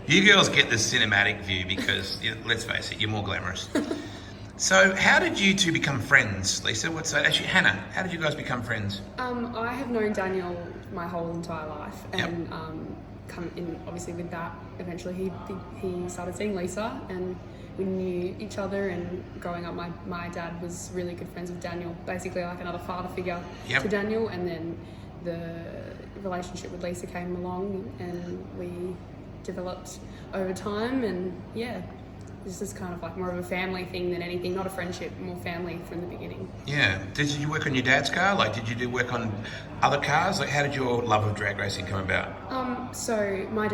You girls get the cinematic view because, let's face it, you're more glamorous. So how did you two become friends, Lisa? Actually, Hannah, how did you guys become friends? I have known Daniel my whole entire life, and come in obviously with that. Eventually, he started seeing Lisa, and we knew each other. And growing up, my dad was really good friends with Daniel, basically like another father figure to Daniel. And then the relationship with Lisa came along, and we developed over time. And this is kind of like more of a family thing than anything, not a friendship, more family from the beginning. Yeah. Did you work on your dad's car? Like, did you do work on other cars? Like, how did your love of drag racing come about? So my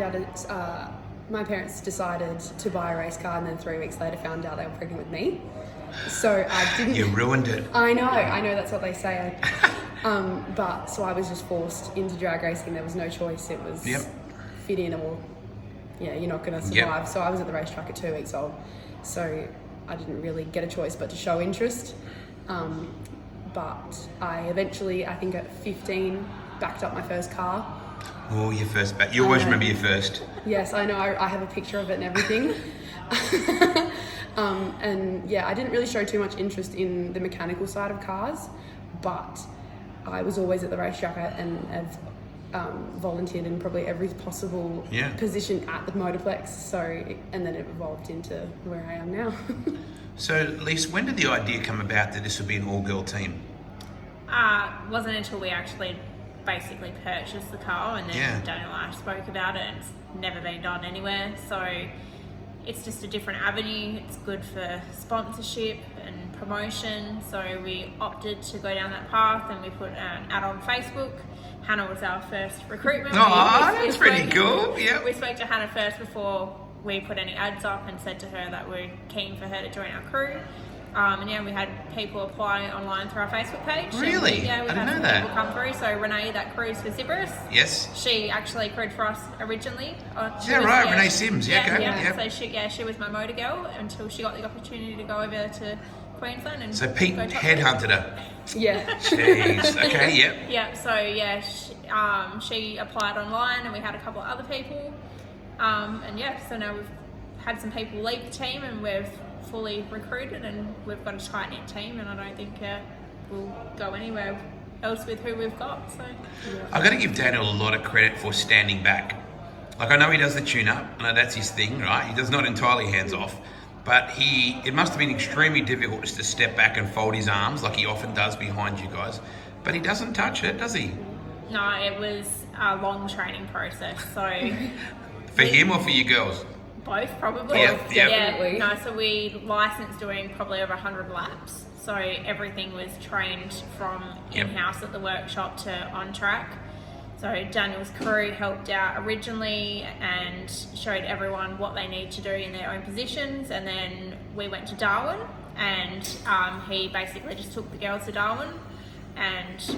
my parents decided to buy a race car, and then 3 weeks later found out they were pregnant with me. So I didn't... You ruined it. I know, that's what they say. But so I was just forced into drag racing. There was no choice. It was fit in or... you're not going to survive. So I was at the racetrack at 2 weeks old. So I didn't really get a choice but to show interest. But I eventually, I think at 15, backed up my first car. Oh, your first back. You always remember your first. Yes, I know. I have a picture of it and everything. I didn't really show too much interest in the mechanical side of cars, but I was always at the racetrack and have volunteered in probably every possible position at the Motorplex. And then it evolved into where I am now. So, Lisa, when did the idea come about that this would be an all-girl team? Wasn't until we actually basically purchased the car, and then Daniel and I spoke about it, and it's never been done anywhere. So it's just a different avenue. It's good for sponsorship and promotion. So we opted to go down that path, and we put an ad on Facebook. Hannah was our first recruitment. That's pretty cool. Yeah. We spoke to Hannah first before we put any ads up, and said to her that we're keen for her to join our crew. We had people apply online through our Facebook page. Really? We I didn't had know some that. people come through. So Renee, that crews for Zibris. Yes. She actually crewed for us originally. Renee Sims. She was my motor girl until she got the opportunity to go over to Queensland. And so Pete headhunted her. Yeah. Jeez. Okay. Yep. Yeah. So she applied online, and we had a couple of other people. So now we've had some people leave the team, and we've fully recruited, and we've got a tight-knit team, and I don't think we'll go anywhere else with who we've got. So I've got to give Daniel a lot of credit for standing back. Like, I know he does the tune-up, I know that's his thing, right? He does not entirely hands-off, but it must have been extremely difficult just to step back and fold his arms like he often does behind you guys, but he doesn't touch it, does he? No, it was a long training process. So for him or for you girls? Both, probably. Definitely. No, so we licensed doing probably over 100 laps. So everything was trained from in-house at the workshop to on track. So Daniel's crew helped out originally and showed everyone what they need to do in their own positions. And then we went to Darwin, and he basically just took the girls to Darwin and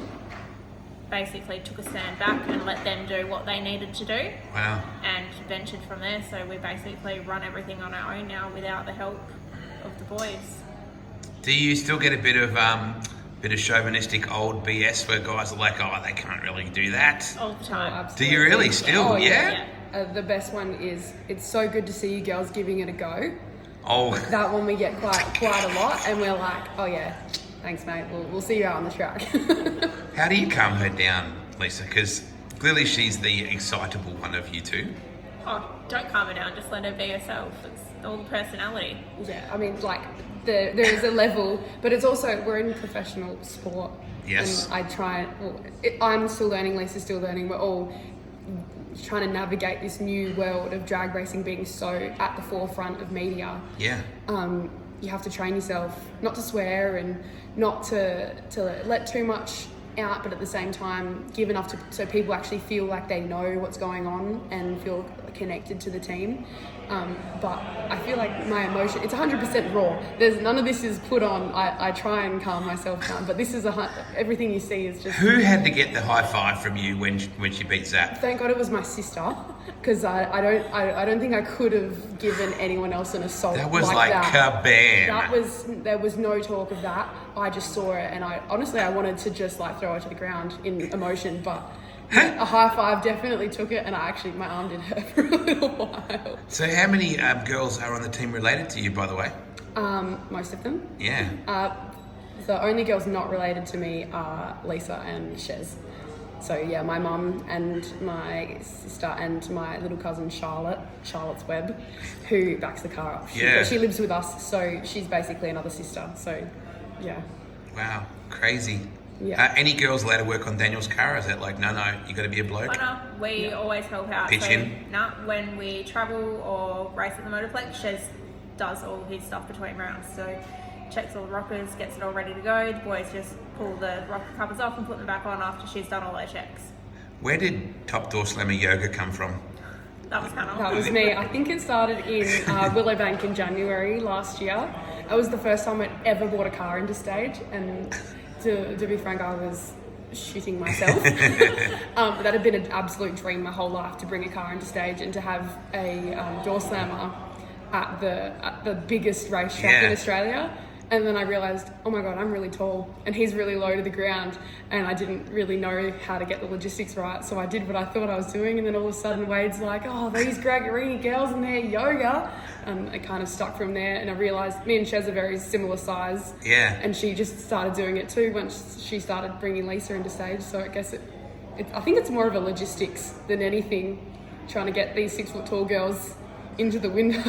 basically took a stand back and let them do what they needed to do. Wow. And ventured from there. So we basically run everything on our own now without the help of the boys. Do you still get a bit of chauvinistic old BS where guys are like, oh, they can't really do that? All the time. Do you really still? Oh, yeah. The best one is, it's so good to see you girls giving it a go. Oh. That one we get quite a lot, and we're like, oh yeah, thanks mate, we'll see you out on the track. How do you calm her down, Lisa? Because clearly she's the excitable one of you two. Oh, don't calm her down, just let her be herself. It's all the personality. Yeah, I mean, like, there is a level, but it's also, we're in professional sport. Yes. And I'm still learning, Lisa's still learning, we're all trying to navigate this new world of drag racing being so at the forefront of media. Yeah. You have to train yourself not to swear and not to let too much out, but at the same time give enough so people actually feel like they know what's going on and feel connected to the team. But I feel like my emotion, it's 100% raw. There's none of this is put on. I try and calm myself down, but this is everything you see is just... Who had to get the high five from you when she beat Zap? Thank God it was my sister, because I don't think I could have given anyone else an assault. That was like that. Kabam. There was no talk of that. I just saw it, and I honestly wanted to just like throw her to the ground in emotion, but A high five definitely took it, and my arm did hurt for a little while. So how many girls are on the team related to you, by the way? Most of them. Yeah. The only girls not related to me are Lisa and Shez. So yeah, my mum and my sister and my little cousin Charlotte's Webb, who backs the car up. She lives with us, so she's basically another sister. So yeah. Wow, crazy. Yeah. Any girls allowed to work on Daniel's car? Is it like, no, you got to be a bloke? Oh, no, we always help out. Pitch in? No, when we travel or race at the Motorplex, Shez does all his stuff between rounds. So checks all the rockers, gets it all ready to go. The boys just pull the rocker covers off and put them back on after she's done all her checks. Where did Top Doorslammer Yoga come from? That was Hannah. That was me. I think it started in Willowbank in January last year. It was the first time I'd ever bought a car into stage, and to be frank, I was shitting myself. That had been an absolute dream my whole life, to bring a car into stage and to have a Doorslammer at the biggest racetrack in Australia. And then I realised, oh my God, I'm really tall and he's really low to the ground, and I didn't really know how to get the logistics right. So I did what I thought I was doing, and then all of a sudden Wade's like, oh, these Gregorini girls and their yoga. And it kind of stuck from there, and I realised me and Shez are very similar size. Yeah. And she just started doing it too once she started bringing Lisa into stage. So I guess I think it's more of a logistics than anything, trying to get these 6 foot tall girls into the window.